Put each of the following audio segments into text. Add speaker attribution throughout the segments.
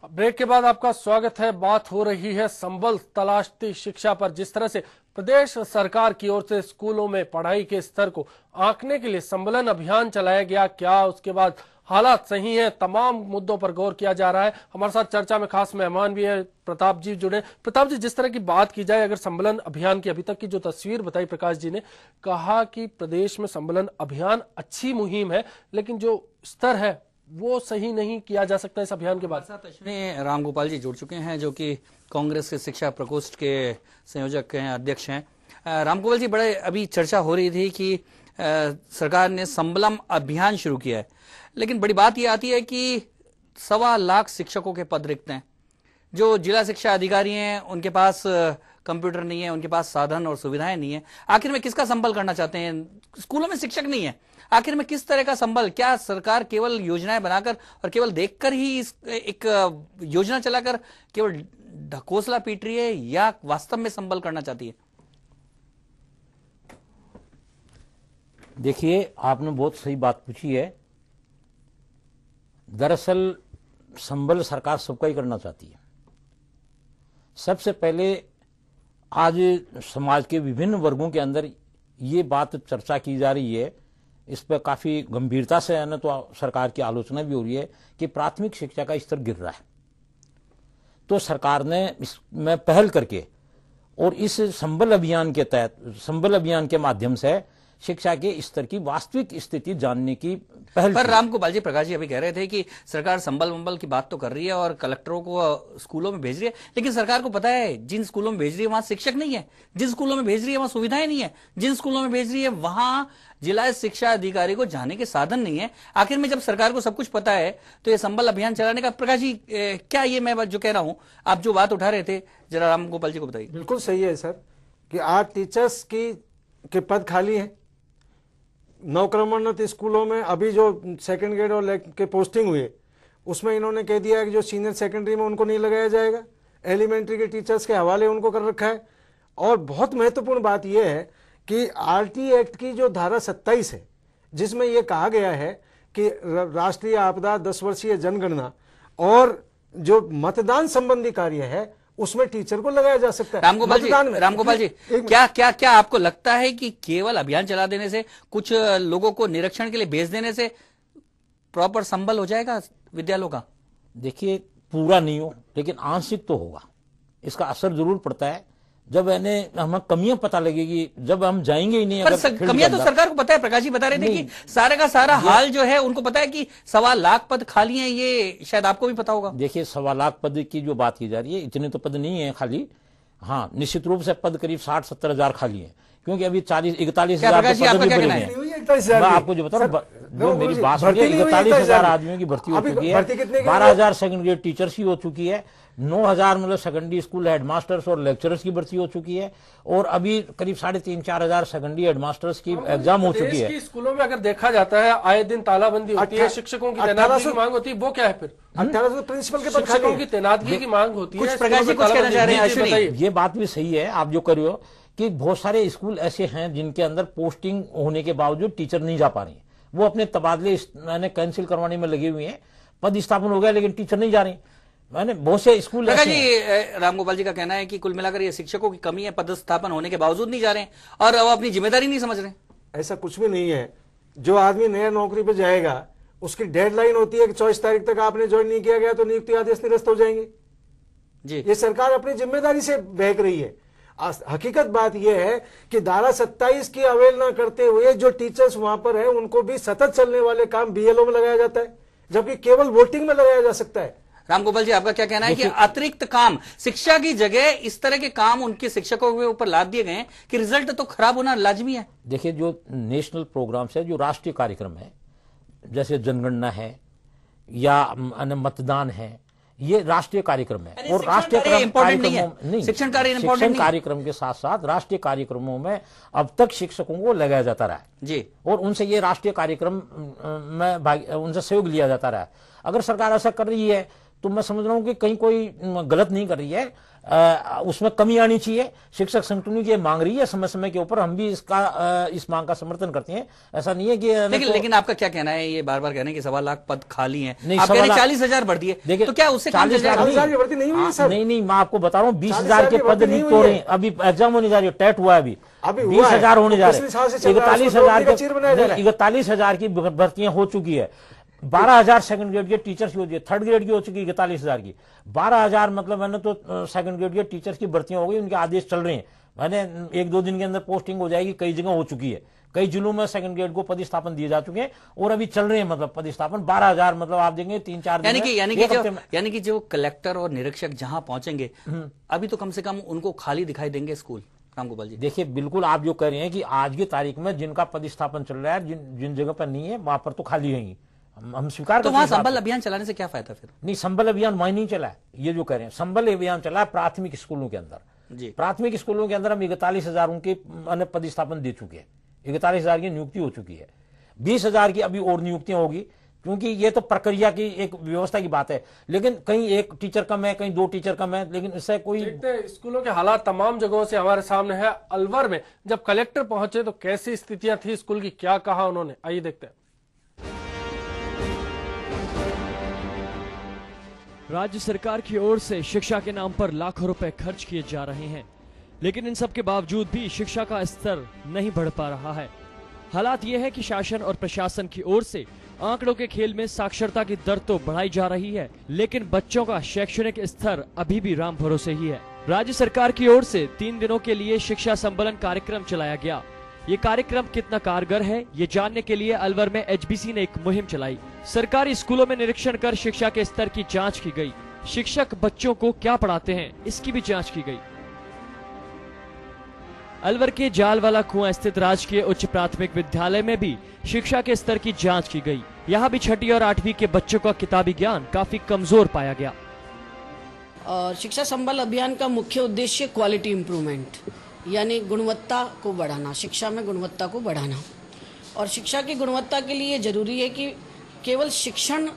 Speaker 1: Break के बाद आपका स्वागत है। बात हो रही है संबल तलाशती शिक्षा पर। जिस तरह से प्रदेश सरकार की ओर से स्कूलों में पढ़ाई के स्तर को आंकने के लिए संबलन अभियान चलाया गया, क्या उसके बाद हालात सही हैं, तमाम मुद्दों पर गौर किया जा रहा है। हमारे साथ चर्चा में खास मेहमान भी है, प्रताप जी जुड़े। प्रताप जी, जिस तरह की बात की जाए, अगर संबलन अभियान की अभी तक की जो तस्वीर बताई प्रकाश जी ने, कहा कि प्रदेश में संबलन अभियान अच्छी मुहिम है, लेकिन जो स्तर है वो सही नहीं किया जा सकता इस अभियान के बाद।
Speaker 2: साथ अश्विनी राम गोपाल जी जुड़ चुके हैं, जो कि कांग्रेस के शिक्षा प्रकोष्ठ के संयोजक हैं, अध्यक्ष हैं। राम गोपाल जी, बड़े अभी चर्चा हो रही थी कि सरकार ने संबलम अभियान शुरू किया है, लेकिन बड़ी बात यह आती है कि 1.25 लाख शिक्षकों के पद रिक्त हैं। जो जिला शिक्षा अधिकारी हैं उनके पास कंप्यूटर नहीं है, उनके पास साधन और सुविधाएं नहीं है। आखिर में किसका संबल करना चाहते हैं? स्कूलों में शिक्षक नहीं है, आखिर में किस तरह का संबल? क्या सरकार केवल योजनाएं बनाकर और केवल देखकर ही एक योजना चलाकर केवल ढकोसला पीट रही है, या वास्तव में संबल करना चाहती है?
Speaker 3: देखिए, आपने बहुत सही बात पूछी है। दरअसल संबल सरकार सबका ही करना चाहती है। सबसे पहले आज समाज के विभिन्न वर्गों के अंदर ये बात चर्चा की जा रही है, इस पर काफी गंभीरता से है ना, तो सरकार की आलोचना भी हो रही है कि प्राथमिक शिक्षा का स्तर गिर रहा है। तो सरकार ने इसमें पहल करके और इस संबल अभियान के तहत, संबल अभियान के माध्यम से शिक्षा के स्तर की वास्तविक स्थिति जानने की पहल।
Speaker 2: पर राम गोपाल जी, प्रकाश जी अभी कह रहे थे कि सरकार संबल वंबल की बात तो कर रही है और कलेक्टरों को स्कूलों में भेज रही है, लेकिन सरकार को पता है जिन स्कूलों में भेज रही है वहां शिक्षक नहीं है, जिन स्कूलों में भेज रही है वहां सुविधाएं नहीं है, जिन स्कूलों में भेज रही है वहां जिला शिक्षा अधिकारी को जाने के साधन नहीं है। आखिर में जब सरकार को सब कुछ पता है तो ये संबल अभियान चलाने का, प्रकाश जी क्या ये मैं जो कह रहा हूं, आप जो बात उठा रहे थे, जरा राम गोपाल जी को बताइए।
Speaker 4: बिल्कुल सही है सर कि आज टीचर्स के पद खाली हैं नवक्रमोन्नत स्कूलों में। अभी जो सेकंड ग्रेड और के पोस्टिंग हुए उसमें इन्होंने कह दिया है कि जो सीनियर सेकेंडरी में उनको नहीं लगाया जाएगा, एलिमेंट्री के टीचर्स के हवाले उनको कर रखा है। और बहुत महत्वपूर्ण बात यह है कि आरटी एक्ट की जो धारा 27 है, जिसमें यह कहा गया है कि राष्ट्रीय आपदा, 10 वर्षीय जनगणना और जो मतदान संबंधी कार्य है उसमें टीचर को लगाया जा सकता है।
Speaker 2: राम गोपाल जी, क्या आपको लगता है कि केवल अभियान चला देने से, कुछ लोगों को निरीक्षण के लिए भेज देने से प्रॉपर संबल हो जाएगा विद्यालयों का?
Speaker 3: देखिए, पूरा नहीं हो लेकिन आंशिक तो होगा। इसका असर जरूर पड़ता है जब हमें कमियां पता लगेगी, जब हम जाएंगे ही नहीं।
Speaker 2: कमियां तो सरकार को पता है। प्रकाश जी बता रहे थे कि सारे का सारा हाल जो है उनको पता है कि 1.25 लाख पद खाली हैं, ये शायद आपको भी पता होगा।
Speaker 3: देखिए, 1.25 लाख पद की जो बात की जा रही है, इतने तो पद नहीं है खाली। हाँ, निश्चित रूप से पद करीब 60-70 हजार खाली है, क्योंकि अभी 41 हजार पद भी भरे हैं। मैं आपको जो बता रहा हूँ, मेरी बात सुनिए, 41 हजार आदमियों की भर्ती हो चुकी है, 12,000 सेकंड ग्रेड टीचर्स की हो चुकी है, 9,000 मतलब सेकेंडरी स्कूल हेडमास्टर्स और लेक्चरर्स की भर्ती हो चुकी है, और अभी करीब 3,500-4 हजार सेकेंडरी हेडमास्टर्स की एग्जाम हो चुकी है।
Speaker 1: स्कूलों में अगर देखा जाता है, आए दिन तालाबंदी होती है, शिक्षकों की तैनाती की मांग होती है, वो क्या है फिर?
Speaker 4: 1800 प्रिंसिपल के
Speaker 1: शिक्षकों की तैनातगी की मांग होती है।
Speaker 2: प्रकाश जी कुछ कहना चाह रहे हैं?
Speaker 3: ये बात भी सही है आप जो कर रहे हो कि बहुत सारे स्कूल ऐसे हैं जिनके अंदर पोस्टिंग होने के बावजूद टीचर नहीं जा पा रही, वो अपने तबादले मैंने कैंसिल करवाने में लगे हुए हैं। पद स्थापन हो गया लेकिन टीचर नहीं जा रही। मैंने बहुत से स्कूल
Speaker 2: प्रकाश जी, राम गोपाल जी का कहना है कि कुल मिलाकर ये शिक्षकों की कमी है, पदस्थापन होने के बावजूद नहीं जा रहे हैं और वो अपनी जिम्मेदारी नहीं समझ रहे। ऐसा
Speaker 4: कुछ भी नहीं है। जो आदमी नया नौकरी पे जाएगा उसकी डेडलाइन होती है कि 24 तारीख तक आपने ज्वाइन नहीं किया गया तो नियुक्ति आदेश निरस्त हो जाएंगे जी। ये सरकार अपनी जिम्मेदारी से बहक रही है। हकीकत बात यह है कि धारा 27 की अवहेलना करते हुए जो टीचर्स वहां पर है उनको भी सतत चलने वाले काम बीएलओ में लगाया जाता है, जबकि केवल वोटिंग में लगाया जा सकता है।
Speaker 2: राम गोपाल जी, आपका क्या कहना है कि अतिरिक्त काम, शिक्षा की जगह इस तरह के काम उनके शिक्षकों के ऊपर लाद दिए गए हैं कि रिजल्ट तो खराब होना लाजमी है?
Speaker 3: देखिए, जो नेशनल प्रोग्राम्स है, जो राष्ट्रीय कार्यक्रम है, जैसे जनगणना है या मतदान है, ये राष्ट्रीय कार्यक्रम है। और राष्ट्रीय
Speaker 2: शिक्षण
Speaker 3: कार्यक्रम के साथ साथ राष्ट्रीय कार्यक्रमों में अब तक शिक्षकों को लगाया जाता रहा है
Speaker 2: जी,
Speaker 3: और उनसे ये राष्ट्रीय कार्यक्रम में उनसे सहयोग लिया जाता रहा है। अगर सरकार ऐसा कर रही है तो मैं समझ रहा हूं कि कहीं कोई गलत नहीं कर रही है, उसमें कमी आनी चाहिए। शिक्षक संगठनों की मांग रही है समय समय के ऊपर, हम भी इस मांग का समर्थन करते हैं। ऐसा नहीं है कि
Speaker 2: लेकिन आपका क्या कहना है, ये बार बार कहना है कि 1.25 लाख पद खाली हैं,
Speaker 3: नहीं,
Speaker 2: आप कह रहे 40,000 भर दिए,
Speaker 3: देखिए
Speaker 2: तो क्या उससे काम चल जाएगा?
Speaker 4: 40,000 की भर्ती नहीं हुई है सर।
Speaker 3: नहीं, मैं आपको बता रहा हूँ 20,000 के पद नहीं
Speaker 4: हुई
Speaker 3: तोड़े,
Speaker 4: है।
Speaker 3: अभी एग्जाम होने जा रही है, टेट हुआ है अभी
Speaker 4: अभी
Speaker 3: 20,000 होने जा रहे
Speaker 4: पिछले साल से
Speaker 3: हैं।
Speaker 4: चल रहा है, उसको नौकरी का चीर बनाया जा रहा है।
Speaker 3: 41,000 की भर्तियां हो चुकी है। 12,000 सेकंड ग्रेड के टीचर्स की होती है, थर्ड ग्रेड की हो चुकी है 41,000 की। 12,000 मतलब मैंने तो सेकंड ग्रेड के टीचर्स की भर्तियां हो गई, उनके आदेश चल रहे हैं। मैंने 1-2 दिन के अंदर पोस्टिंग हो जाएगी, कई जगह हो चुकी है, कई जिलों में सेकंड ग्रेड को पदस्थापन दिए जा चुके हैं और अभी चल रहे हैं, मतलब पदस्थापन 12,000, मतलब आप देंगे 3-4 दिन
Speaker 2: यानी कि जो कलेक्टर और निरीक्षक जहां पहुंचेंगे अभी तो कम से कम उनको खाली दिखाई देंगे स्कूल। रामगोपाल जी
Speaker 3: देखिए, बिल्कुल आप जो कह रहे हैं कि आज की तारीख में जिनका पदस्थापन चल रहा है, जिन जगह पर नहीं है वहां पर तो खाली है ही, हम स्वीकार
Speaker 2: तो वहां संबल अभियान चलाने से क्या फायदा फिर?
Speaker 3: नहीं, संबल अभियान वहीं नहीं चला है, ये जो कह रहे हैं संबल अभियान चला है प्राथमिक स्कूलों के अंदर
Speaker 2: जी।
Speaker 3: प्राथमिक स्कूलों के अंदर हम 41,000 उनके पदस्थापन दे चुके हैं, 41,000 की नियुक्ति हो चुकी है, 20,000 की अभी और नियुक्तियां होगी, क्योंकि ये तो प्रक्रिया की एक व्यवस्था की बात है। लेकिन कहीं एक टीचर कम है, कहीं 2 टीचर कम है, लेकिन इससे कोई
Speaker 1: स्कूलों के हालात तमाम जगहों से हमारे सामने है। अलवर में जब कलेक्टर पहुंचे तो कैसी स्थितियां थी स्कूल की, क्या कहा उन्होंने, आइए देखते हैं।
Speaker 5: राज्य सरकार की ओर से शिक्षा के नाम पर लाखों रुपए खर्च किए जा रहे हैं, लेकिन इन सब के बावजूद भी शिक्षा का स्तर नहीं बढ़ पा रहा है। हालात ये है कि शासन और प्रशासन की ओर से आंकड़ों के खेल में साक्षरता की दर तो बढ़ाई जा रही है, लेकिन बच्चों का शैक्षणिक स्तर अभी भी राम भरोसे ही है। राज्य सरकार की ओर से 3 दिनों के लिए शिक्षा संबलन कार्यक्रम चलाया गया। ये कार्यक्रम कितना कारगर है, ये जानने के लिए अलवर में एचबीसी ने एक मुहिम चलाई। सरकारी स्कूलों में निरीक्षण कर शिक्षा के स्तर की जांच की गई। शिक्षक बच्चों को क्या पढ़ाते हैं, इसकी भी जांच की गई। अलवर के जालवाला कुआं स्थित राजकीय उच्च प्राथमिक विद्यालय में भी शिक्षा के स्तर की जांच की गई। यहाँ भी 6ठी और 8वीं के बच्चों का किताबी ज्ञान काफी कमजोर पाया गया।
Speaker 6: और शिक्षा संबल अभियान का मुख्य उद्देश्य क्वालिटी इम्प्रूवमेंट, यानी गुणवत्ता को बढ़ाना, शिक्षा में गुणवत्ता को बढ़ाना। और शिक्षा की गुणवत्ता के लिए जरूरी है कि केवल शिक्षण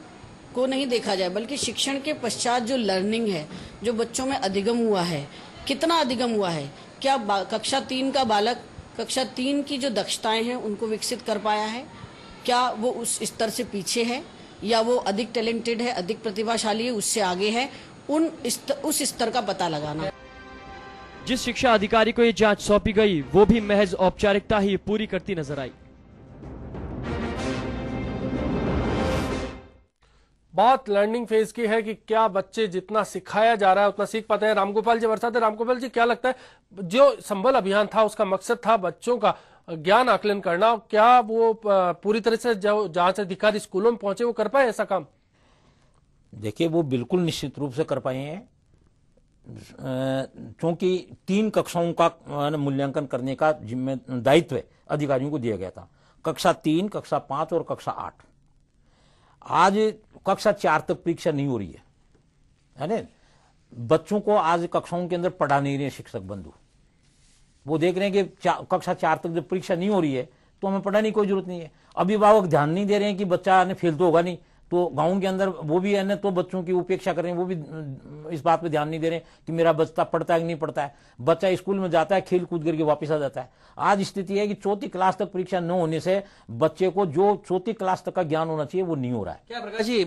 Speaker 6: को नहीं देखा जाए, बल्कि शिक्षण के पश्चात जो लर्निंग है, जो बच्चों में अधिगम हुआ है, कितना अधिगम हुआ है, क्या कक्षा 3 का बालक कक्षा 3 की जो दक्षताएं हैं उनको विकसित कर पाया है, क्या वो उस स्तर से पीछे है या वो अधिक टैलेंटेड है, अधिक प्रतिभाशाली है, उससे आगे है, उस स्तर का पता लगाना।
Speaker 5: जिस शिक्षा अधिकारी को ये जांच सौंपी गई वो भी महज औपचारिकता ही पूरी करती नजर आई।
Speaker 1: बात लर्निंग फेज की है कि क्या बच्चे जितना सिखाया जा रहा है उतना सीख पाते हैं। रामगोपाल जी बरसाते, रामगोपाल जी क्या लगता है, जो संबल अभियान था उसका मकसद था बच्चों का ज्ञान आकलन करना, क्या वो पूरी तरह से जो जांच अधिकारी स्कूलों में पहुंचे वो कर पाए ऐसा काम?
Speaker 3: देखिए, वो बिल्कुल निश्चित रूप से कर पाए हैं, क्योंकि 3 कक्षाओं का मूल्यांकन करने का दायित्व अधिकारियों को दिया गया था, कक्षा 3, कक्षा 5 और कक्षा 8। आज कक्षा 4 तक परीक्षा नहीं हो रही है ना। बच्चों को आज कक्षाओं के अंदर पढ़ा नहीं रहे शिक्षक बंधु, वो देख रहे हैं कि कक्षा 4 तक जब परीक्षा नहीं हो रही है तो हमें पढ़ाने की कोई जरूरत नहीं है। अभिभावक ध्यान नहीं दे रहे हैं कि बच्चा ने फेल तो होगा नहीं, तो गांव के अंदर वो भी है ना, तो बच्चों की उपेक्षा कर रहे हैं, वो भी इस बात पे ध्यान नहीं दे रहे कि मेरा बच्चा पढ़ता है कि नहीं पढ़ता है। बच्चा स्कूल में जाता है, खेल कूद करके वापस आ जाता है। आज स्थिति है कि 4ठी क्लास तक परीक्षा न होने से बच्चे को जो 4ठी क्लास तक का ज्ञान होना चाहिए वो नहीं हो रहा है।
Speaker 2: क्या प्रकाश जी,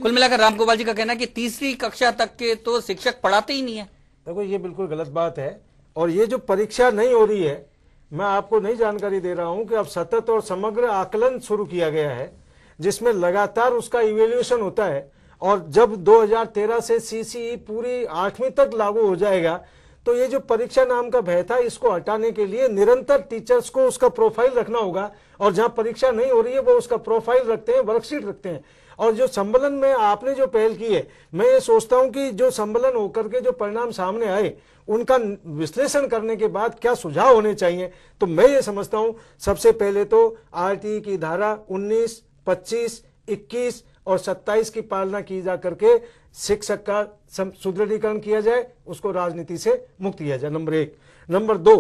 Speaker 2: कुल मिलाकर रामगोपाल जी का कहना है कि 3री कक्षा तक के तो शिक्षक पढ़ाते ही नहीं है।
Speaker 4: देखो, ये बिल्कुल गलत बात है। और ये जो परीक्षा नहीं हो रही है, मैं आपको नई जानकारी दे रहा हूं कि अब सतत और समग्र आकलन शुरू किया गया है, जिसमें लगातार उसका इवेल्युएशन होता है। और जब 2013 से सीसीई पूरी 8वीं तक लागू हो जाएगा, तो ये जो परीक्षा नाम का भय था, इसको हटाने के लिए निरंतर टीचर्स को उसका प्रोफाइल रखना होगा। और जहां परीक्षा नहीं हो रही है वो उसका प्रोफाइल रखते हैं, वर्कशीट रखते हैं। और जो संबलन में आपने जो पहल की है, मैं ये सोचता हूं कि जो संबलन होकर के जो परिणाम सामने आए, उनका विश्लेषण करने के बाद क्या सुझाव होने चाहिए, तो मैं ये समझता हूं सबसे पहले तो आरटीई की धारा 19, 25, 21 और 27 की पालना की जा करके शिक्षक का सुदृढ़ीकरण किया जाए, उसको राजनीति से मुक्त किया जाए, नंबर 1। नंबर 2,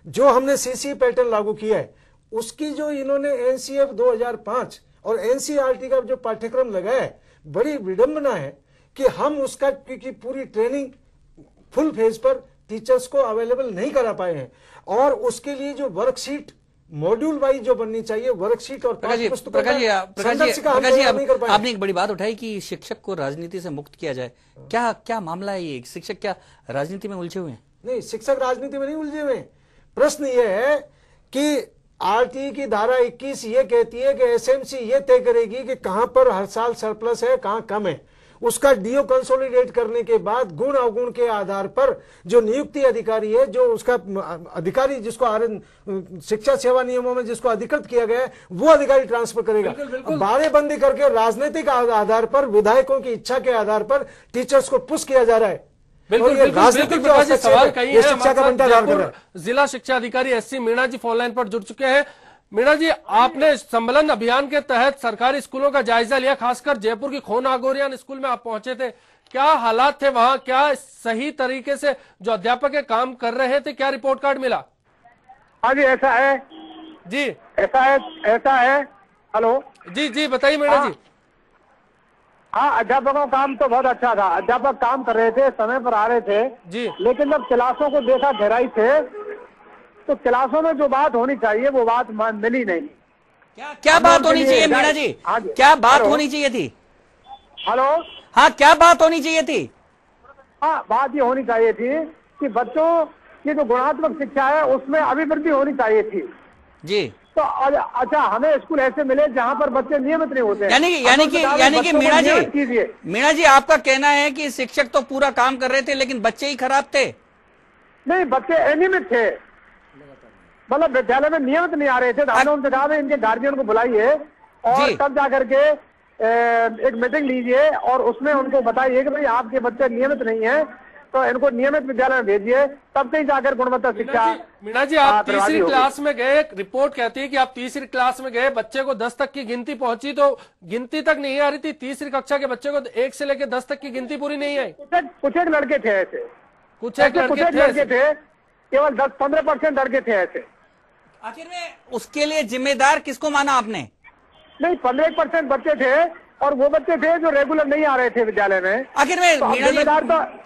Speaker 4: जो हमने सीसी पैटर्न लागू किया है, उसकी जो इन्होंने एनसीएफ 2005 और एनसीईआरटी का जो पाठ्यक्रम लगाया है, बड़ी विडंबना है कि हम उसका की पूरी ट्रेनिंग फुल फेज पर टीचर्स को अवेलेबल नहीं करा पाए हैं। और उसके लिए जो वर्कशीट मॉड्यूल वाइज जो बननी चाहिए, वर्कशीट और
Speaker 2: प्रकाश जी, आपने एक बड़ी बात उठाई कि शिक्षक को राजनीति से मुक्त किया जाए। क्या मामला है ये? शिक्षक क्या राजनीति में उलझे हुए हैं?
Speaker 4: नहीं, शिक्षक राजनीति में नहीं उलझे हुए। प्रश्न ये है कि आरटीई की धारा 21 ये कहती है कि एसएमसी ये तय करेगी कि कहां पर हर साल सरप्लस है, कहां कम है। उसका डीओ कंसोलिडेट करने के बाद गुण अवगुण के आधार पर जो नियुक्ति अधिकारी है, जो उसका अधिकारी जिसको शिक्षा सेवा नियमों में जिसको अधिकृत किया गया है, वो अधिकारी ट्रांसफर करेगा। बाड़ेबंदी करके राजनीतिक आधार पर, विधायकों की इच्छा के आधार पर टीचर्स को पुश किया जा रहा है।
Speaker 1: राजनीतिक सवाल कहीं है। शिक्षा का बंटाधार जिला शिक्षा अधिकारी एससी मीणा जी फोन लाइन पर जुड़ चुके हैं। मीणा जी, आपने संबलन अभियान के तहत सरकारी स्कूलों का जायजा लिया, खासकर जयपुर की खोन आगोरियान स्कूल में आप पहुंचे थे। क्या हालात थे वहां? क्या सही तरीके से जो अध्यापक काम कर रहे थे? क्या रिपोर्ट कार्ड मिला?
Speaker 7: हाँ जी, ऐसा है
Speaker 1: जी,
Speaker 7: ऐसा है। हेलो
Speaker 1: जी बताइए मीणा जी।
Speaker 7: हाँ, अध्यापकों का काम तो बहुत अच्छा था। अध्यापक काम कर रहे थे, समय पर आ रहे थे
Speaker 1: जी।
Speaker 7: लेकिन जब क्लासों को देखा गहराई से, तो क्लासों में जो बात होनी चाहिए वो बात मिली नहीं।
Speaker 2: क्या बात होनी चाहिए मीणा जी? क्या बात होनी चाहिए थी?
Speaker 7: हेलो,
Speaker 2: हाँ, क्या बात होनी चाहिए थी?
Speaker 7: हाँ, बात ये होनी चाहिए थी कि बच्चों की जो गुणात्मक शिक्षा है उसमें अभिवृद्धि होनी चाहिए थी
Speaker 2: जी।
Speaker 7: तो अच्छा, हमें स्कूल ऐसे मिले जहाँ पर बच्चे नियमित नहीं होते।
Speaker 2: यानी कि मीणा जी आपका कहना है कि शिक्षक तो पूरा काम कर रहे थे लेकिन बच्चे ही खराब थे?
Speaker 7: नहीं, बच्चे अनियमित थे, मतलब विद्यालय में नियमित नहीं आ रहे थे। हमने उनसे कहा इनके गार्जियन को बुलाइए और तब जाकर के एक मीटिंग लीजिए और उसमें उनको बताइए कि भाई आपके बच्चे नियमित नहीं है, तो इनको नियमित विद्यालय में भेजिए, तब कहीं जाकर गुणवत्ता शिक्षा।
Speaker 1: मीणा जी, आप तीसरी क्लास में गए, एक रिपोर्ट कहती है कि आप तीसरी क्लास में गए, बच्चे को 10 तक की गिनती पहुंची तो गिनती तक नहीं आ रही थी। तीसरी कक्षा के बच्चे को 1 से लेकर 10 तक की गिनती पूरी नहीं आई।
Speaker 7: कुछ एक लड़के थे ऐसे,
Speaker 1: कुछ एक लड़के थे,
Speaker 7: केवल 10-15% लड़के थे ऐसे।
Speaker 2: आखिर में उसके लिए जिम्मेदार किसको माना आपने?
Speaker 7: नहीं, 15% बच्चे थे और वो बच्चे थे जो रेगुलर नहीं आ रहे थे विद्यालय में।
Speaker 2: आखिर में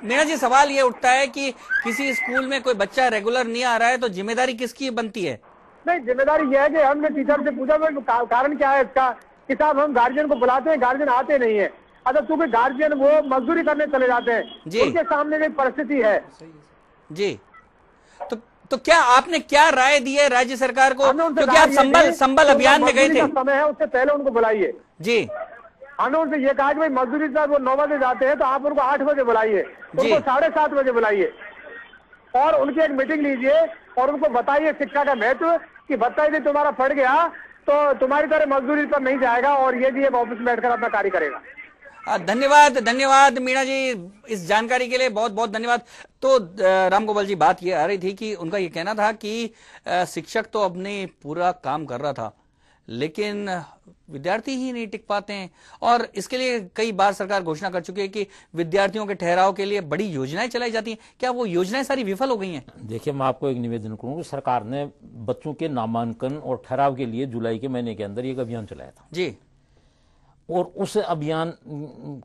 Speaker 2: मीणा जी सवाल ये उठता है कि किसी स्कूल में कोई बच्चा रेगुलर नहीं आ रहा है तो जिम्मेदारी किसकी बनती है?
Speaker 7: नहीं, जिम्मेदारी यह है कि हमने टीचर से पूछा कारण क्या है इसका, कि साहब हम गार्जियन को बुलाते हैं, गार्जियन आते नहीं है। अच्छा, चूंकि गार्जियन वो मजदूरी करने चले जाते हैं, उनके सामने एक परिस्थिति है जी।
Speaker 2: तो क्या आपने क्या राय दी है राज्य सरकार को, क्योंकि आप संबल अभियान में गए थे?
Speaker 7: समय है, उससे पहले उनको बुलाइए
Speaker 2: जी।
Speaker 7: हमने उनसे ये कहा कि भाई मजदूरी साहब वो 9 बजे जाते हैं तो आप उनको 8 बजे बुलाइए, उनको 7:30 बजे बुलाइए और उनकी एक मीटिंग लीजिए और उनको बताइए शिक्षा का महत्व, कि बच्चा यदि तुम्हारा फट गया तो तुम्हारी तरह मजदूरी पर नहीं जाएगा और ये भी एक ऑफिस में बैठकर अपना कार्य करेगा।
Speaker 2: धन्यवाद मीणा जी इस जानकारी के लिए, बहुत बहुत धन्यवाद। तो रामगोपाल जी, बात ये आ रही थी कि उनका ये कहना था कि शिक्षक तो अपने पूरा काम कर रहा था लेकिन विद्यार्थी ही नहीं टिक पाते हैं और इसके लिए कई बार सरकार घोषणा कर चुकी है कि विद्यार्थियों के ठहराव के लिए बड़ी योजनाएं चलाई जाती हैं। क्या वो योजनाएं सारी विफल हो गई हैं?
Speaker 3: देखिए, मैं आपको एक निवेदन करूंगा, सरकार ने बच्चों के नामांकन और ठहराव के लिए जुलाई के महीने के अंदर एक अभियान चलाया था
Speaker 2: जी, और
Speaker 3: उस अभियान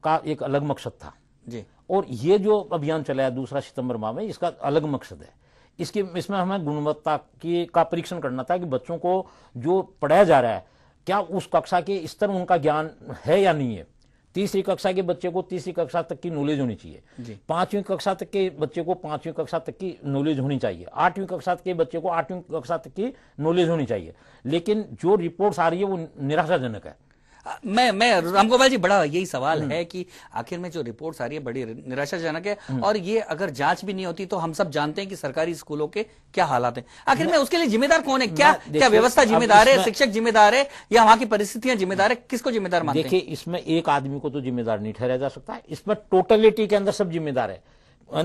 Speaker 3: का एक अलग मकसद था
Speaker 2: जी।
Speaker 3: और ये जो अभियान चलाया 2 सितंबर माह में, इसका अलग मकसद है। इसमें हमें गुणवत्ता का परीक्षण करना था कि बच्चों को जो पढ़ाया जा रहा है क्या उस कक्षा के स्तर उनका ज्ञान है या नहीं है। तीसरी कक्षा के बच्चे को तीसरी कक्षा तक की नॉलेज होनी चाहिए, 5वीं कक्षा तक के बच्चे को 5वीं कक्षा तक की नॉलेज होनी चाहिए, 8वीं कक्षा के बच्चे को 8वीं कक्षा तक की नॉलेज होनी चाहिए। लेकिन जो रिपोर्ट्स आ रही है वो निराशाजनक है।
Speaker 2: मैं रामगोपाल जी, बड़ा यही सवाल है कि आखिर में जो रिपोर्ट्स आ रही है बड़ी निराशाजनक है और ये अगर जांच भी नहीं होती तो हम सब जानते हैं कि सरकारी स्कूलों के क्या हालात हैं। आखिर में उसके लिए जिम्मेदार कौन है? क्या व्यवस्था जिम्मेदार है, शिक्षक जिम्मेदार है या वहां की परिस्थितियां जिम्मेदार है? किसको जिम्मेदार मानते हैं?
Speaker 3: देखिए, इसमें एक आदमी को तो जिम्मेदार नहीं ठहराया जा सकता है, इसमें टोटलिटी के अंदर सब जिम्मेदार है।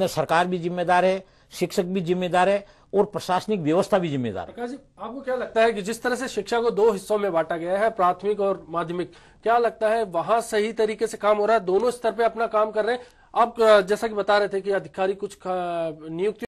Speaker 3: सरकार भी जिम्मेदार है, शिक्षक भी जिम्मेदार है और प्रशासनिक व्यवस्था भी जिम्मेदार है।
Speaker 1: प्रकाश जी, आपको क्या लगता है कि जिस तरह से शिक्षा को 2 हिस्सों में बांटा गया है, प्राथमिक और माध्यमिक, क्या लगता है वहां सही तरीके से काम हो रहा है? दोनों स्तर पे अपना काम कर रहे हैं? आप जैसा कि बता रहे थे कि अधिकारी कुछ नियुक्ति